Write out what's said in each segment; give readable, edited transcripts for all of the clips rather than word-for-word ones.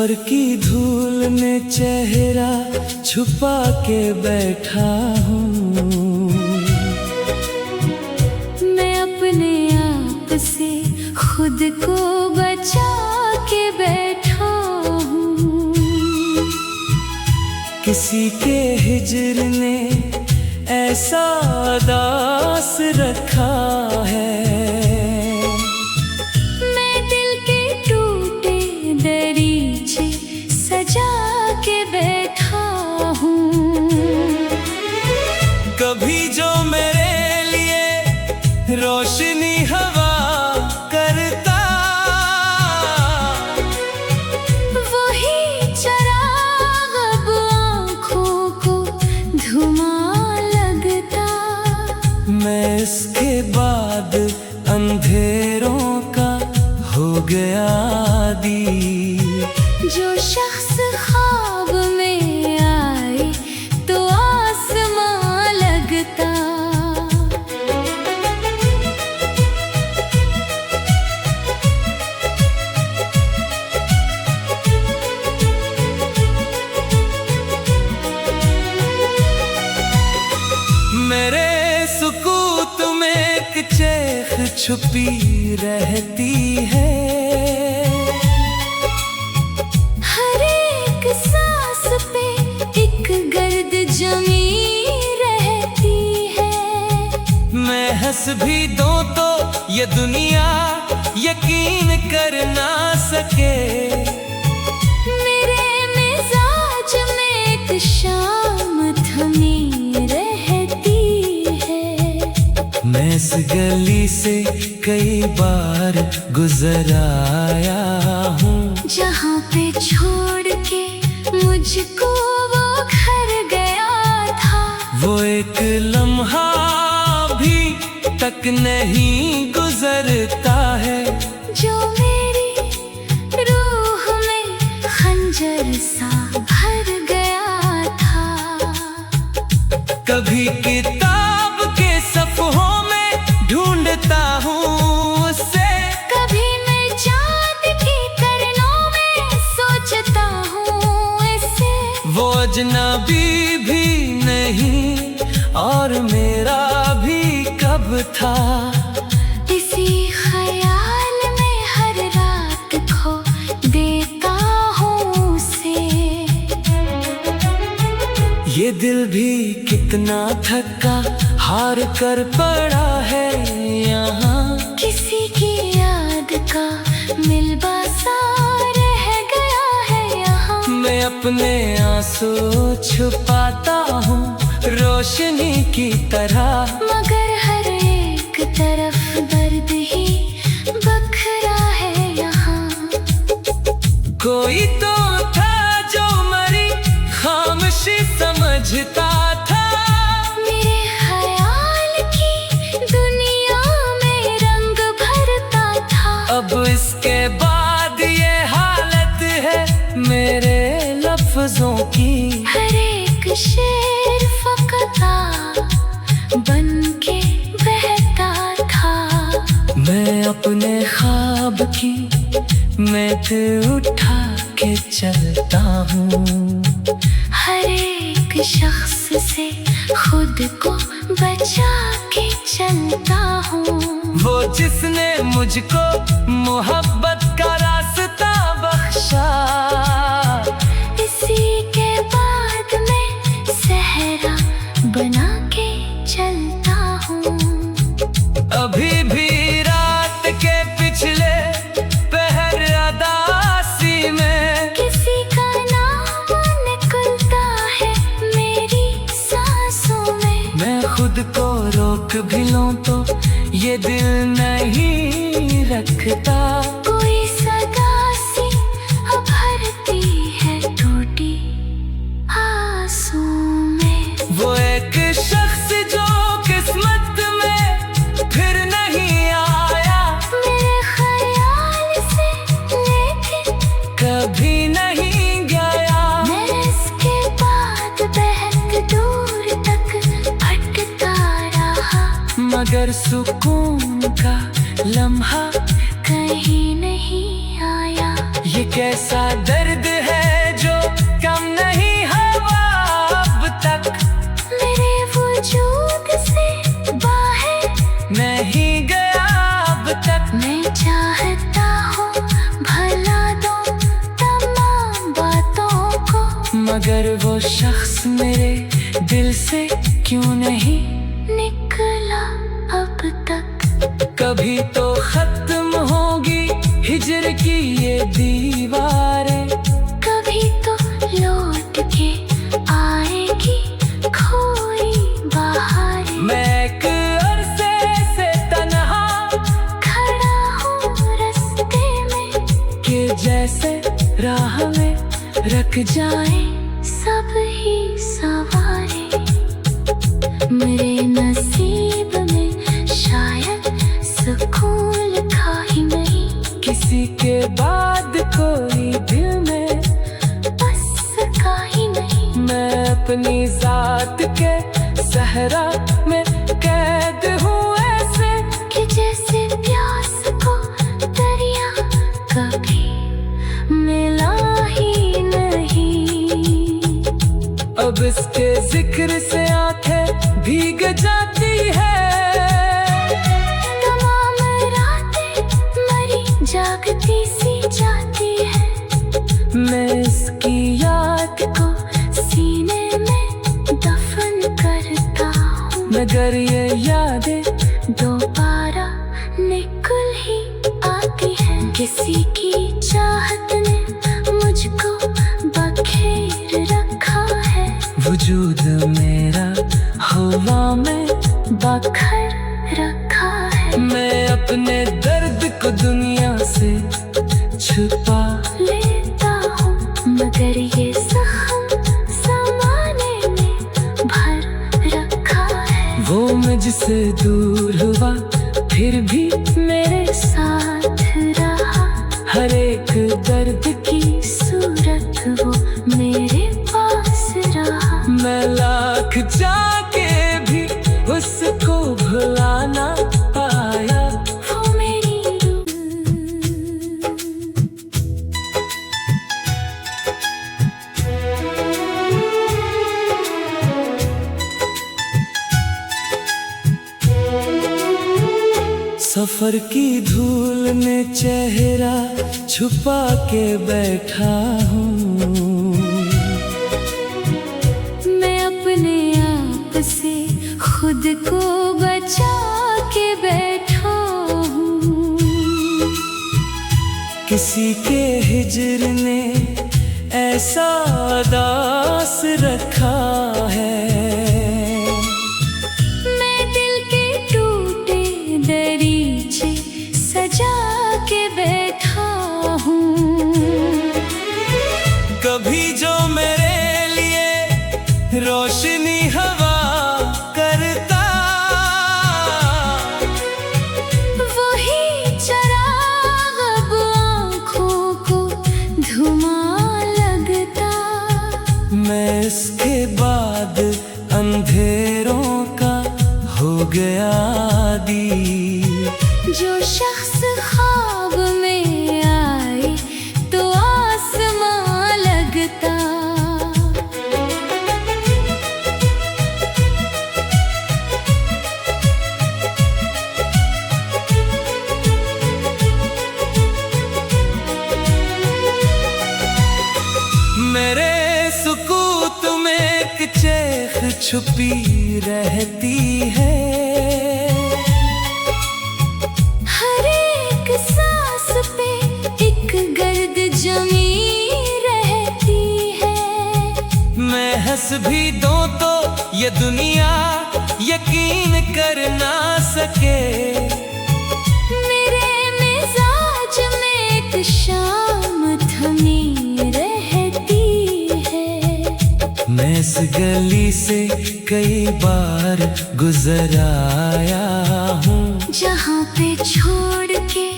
सफर की धूल में चेहरा छुपा के बैठा हूँ। मैं अपने आप से खुद को बचा के बैठा हूँ। किसी के हिज्र ने ऐसा दास रखा है। कभी जो मेरे लिए रोशनी हवा करता, वही चराग अब आँखों को धुआं लगता। मैं इसके बाद अंधेरों का हो गया आदी। जो शख्स ख्वाब में आए तो आसमां लगता। मेरे सुकूत में एक चेख छुपी रहती है। हर एक सांस पे एक गर्द जमी रहती है। मैं हंस भी दूं तो ये दुनिया यकीन कर ना सके। मेरे मिजाज में एक शाम थमी रहती है। मैं इस गली से कई बार गुजर आया हूँ, जहाँ पे छोड़ के मुझको वो घर गया था। वो एक लम्हा भी तक नहीं गुजरता है, जो मेरी रूह में खंजर सा भर गया था। कभी किताब के सफ़हों में ढूंढता हूँ उसे, कभी मैं चाँद की किरणों में सोचता हूँ इसे। वो अजनबी भी नहीं और मेरा भी कब था। इसी ख्याल में हर रात खो देता हूँ उसे। ये दिल भी कितना थका हार कर पड़ा है यहाँ। किसी की याद का मिलबा सा रह गया है यहाँ। मैं अपने आंसू छुपाता हूँ रोशनी की तरह, मगर हर एक तरफ दर्द ही बखरा है यहाँ। कोई तो था जो मरी खामोशी समझता था। मेरे ख्याल की दुनिया में रंग भरता था। अब इसके बाद ये हालत है मेरे लफ्जों की। हर एक शेर फकता बन के बहता था। मैं अपने ख्वाब की मैत उठा के चलता हूँ। हर एक शख्स से खुद को बचा के चलता हूँ। वो जिसने मुझको मोहब्बत का रास्ता बख्शा, इसी के बाद मैं सहरा बना के चलता हूँ। अभी भी रात के पिछले पहर अदासी में किसी का नाम निकलता है मेरी सांसों में। मैं खुद को रोक भी लूं तो ये दिल नहीं रखता। कोई सदा सी अब भरती है टूटी आंसू में। वो एक शख्स जो किस्मत में फिर नहीं आया, मेरे ख्याल से लेकिन कभी नहीं गया। मैं इसके बाद बहक दूर तक भटकता रहा। मगर सुकून का लम्हा कहीं नहीं आया। ये कैसा दर्द मगर वो शख्स मेरे दिल से क्यों नहीं निकला अब तक। कभी तो खत्म होगी हिजर की ये दीवारें, कभी तो लौट के आएगी खोई बहारें। मैं एक अरसे से तन्हा खड़ा हूँ रास्ते में कि जैसे राह में रख जाए सब ही सवारे। मेरे नसीब में शायद सुकून लिखा ही नहीं, किसी के बाद कोई दिल में बस का ही नहीं। मैं अपनी जात के सहरा में कैद हूँ ऐसे कि जैसे प्यास को दरिया कभी मिला ही नहीं। अब इसके जिक्र से आंखें भीग जाती है, तमाम रातें मरी जागती सी जाती है। मैं इसकी याद को सीने में दफन करता हूँ, मगर ये यादें दोबारा निकल ही आती है। किसी की चाहत ने मुझको बखेर रखा है, वजूद मेरा हवा में बखर रखा है। मैं अपने दर्द को दुनिया से छुपा लेता हूँ, मगर ये जख्म ज़माने ने भर रखा है। वो मुझसे दूर हुआ फिर भी मेरे साथ रहा, हर एक दर्द की सूरत वो मेरे पास रहा। मैं लाख जाके भी उसको भुला ना पाया। वो मेरी रूह सफर की धूल में चेहरा छुपा के बैठा हूँ, मैं अपने आप से खुद को बचा के बैठा हूँ। किसी के हिजर ने ऐसा दास रखा है। मैं दिल के टूटे दरीचे सजा के बैठा हूँ। कभी जो मेरे लिए रोशनी हवा करता, वही चराग अब आँखों को धुआं लगता। मैं इसके बाद अंधेरों का हो गया आदी। जो शख्स ख्वाब में आए तो आसमां लगता। मेरे सुकूत में एक चेख छुपी रहती है। हर एक सांस पे एक गर्द जमी रहती है। मैं हंस भी दूं तो ये दुनिया यकीन कर ना सके। मेरे मिजाज में एक शाम थमी रहती है। मैं इस गली से कई बार गुजर आया हूँ, जहाँ पे छोड़ के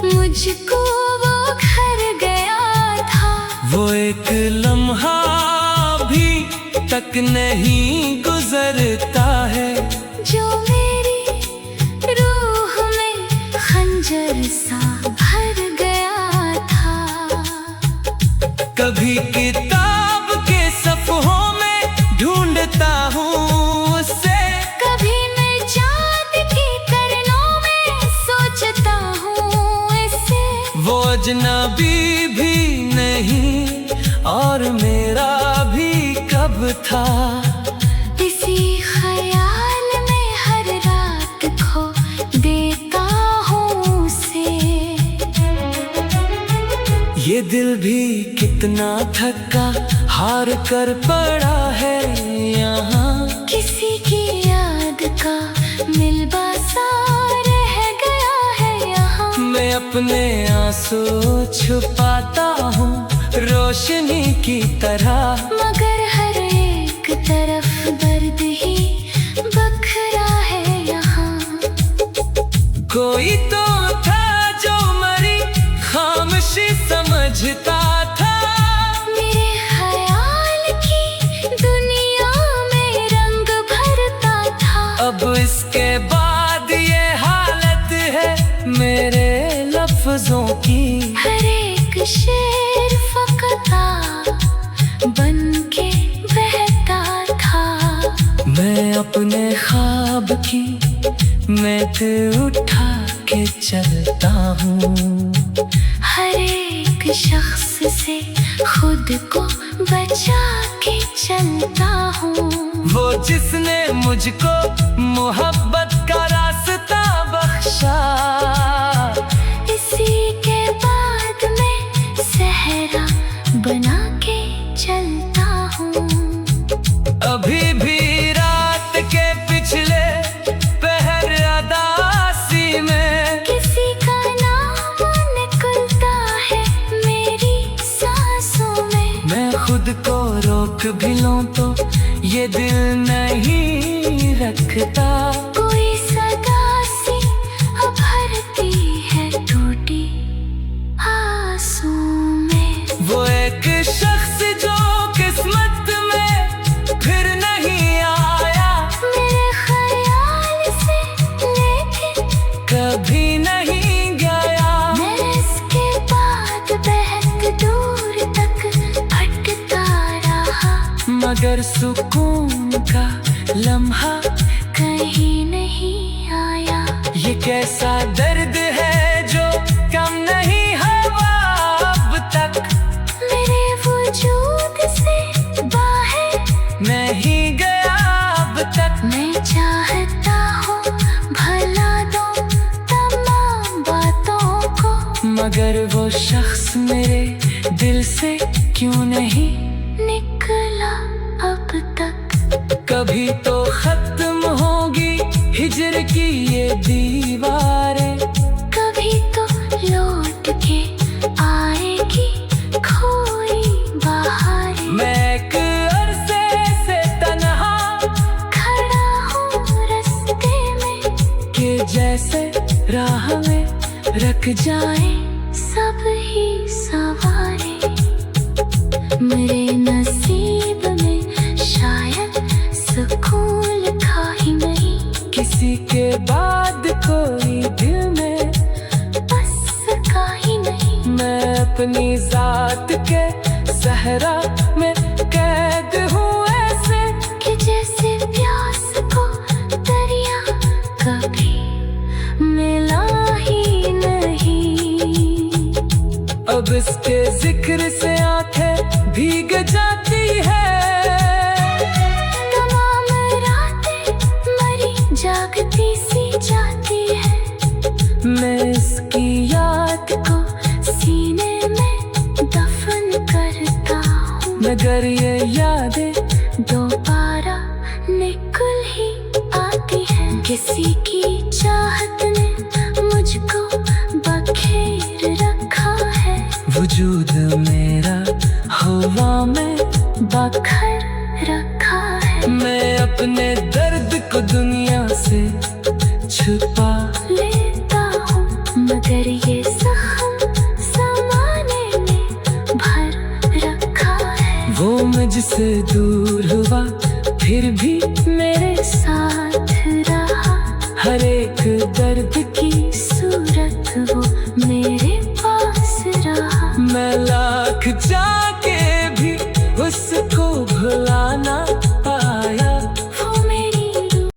मुझको वो घर गया था। वो एक लम्हा भी तक नहीं गुजरता है। जो मेरी रूह में खंजर सा भर गया था। कभी किताब के सफ़हों में ढूंढता हूँ उससे, कभी मैं चाँद की किरणों में सोचता हूँ इसे। वो अजनबी भी नहीं और मेरा भी था। इसी ख्याल में हर रात खो देता हूँ उसे। ये दिल भी कितना थका हार कर पड़ा है यहाँ। किसी की याद का मिलबा सा रह गया है यहाँ। मैं अपने आंसू छुपाता हूँ रोशनी की तरह, मगर हर एक तरफ दर्द ही बखरा है यहाँ। कोई तो था जो मरी खामोशी समझता था। मेरे ख्याल की दुनिया में रंग भरता था। अब इसके बाद ये हालत है मेरे लफ्जों की। हर एक शेर फकता बन के बहता था। मैं अपने ख्वाब की मैत उठा के चलता हूँ। हर एक शख्स से खुद को बचा के चलता हूँ। वो जिसने मुझको मोहब्बत का रास्ता बख्शा। इसी के बाद मैं सहरा बना के चलता हूँ। अभी भी रात के पिछले पहर अदासी में किसी का नाम निकलता है मेरी सांसों में। मैं खुद को रोक भी लूं तो ये दिल नहीं रखता। कोई सदा सी अब भरती है टूटी आंसू में। वो एक शख्स जो किस्मत में फिर नहीं आया। मेरे ख्याल से लेकिन कभी नहीं गया। मैं इसके बाद बहुत दूर तक भटकता रहा। मगर सुकून का लम्हा कहीं नहीं आया। ये कैसा दर्द है जो कम नहीं हुआ अब तक। मेरे वजूद से बाहर नहीं गया अब तक। मैं चाहता हूँ भला दो तमाम बातों को। मगर वो शख्स मेरे दिल से क्यों नहीं निकला अब तक। कभी तो खत्म होगी हिजर की ये दीवारें। कभी तो लौट के आएगी खोई बहारें। मैं एक अरसे से तन्हा खड़ा हूँ रास्ते में के जैसे राह में रख जाए सब ही सवारे। मेरे नसीब में शायद सुकून लिखा ही नहीं। किसी के बाद कोई दिल में बस का ही नहीं। मैं अपनी जात के सहरा में कैद हूँ ऐसे कि जैसे प्यास को दरिया कभी मिला ही नहीं। अब इसके जिक्र से आंखें भीग जाती है। तमाम रातें मरी जागती सी जाती है। मैं इसकी याद को सीने में दफन करता हूँ। मगर ये यादें दोबारा निकल ही आती है। किसी की चाहत ने मुझको बखेर रखा है। वजूद मेरा हवा में बखर रखा है। मैं अपने दर्द को दुनिया से छुपा लेता हूँ मगर ये जख्म ज़माने ने भर रखा है। वो मुझसे दूर हुआ फिर भी मेरे साथ रहा। हर एक दर्द की सूरत वो मेरे पास रहा। मैं